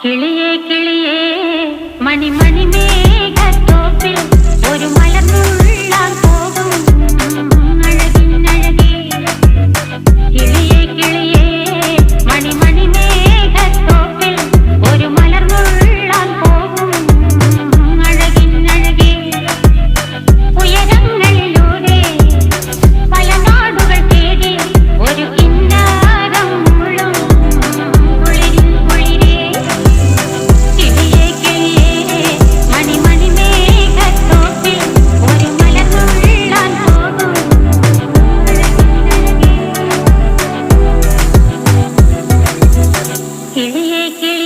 കിളിയേ കിളിയേ മണിമണി മേഘത്തോപ്പിൽ ഒരു മലർന്നുള്ളാൻ പോകും അഴകിനഴകേ. കിളിയേ കിളിയേ മണിമണി മേഘത്തോപ്പിൽ ഒരു മലർന്നുള്ളാൻ പോകും അഴകിനഴകേ. ഉയരങ്ങളിലൂടെ പല നാടുകൾ തേടി ഒരു കിന്നാരം മുള്ളും കുളിരിൽ കുളിരേ. കിളിയേ കിളിയേ മണിമണി മേഘത്തോപ്പിൽ ഒരു മലർന്നുള്ളാൻ പോകും അഴകിനഴകേ. കിളിയേ കിളിയേ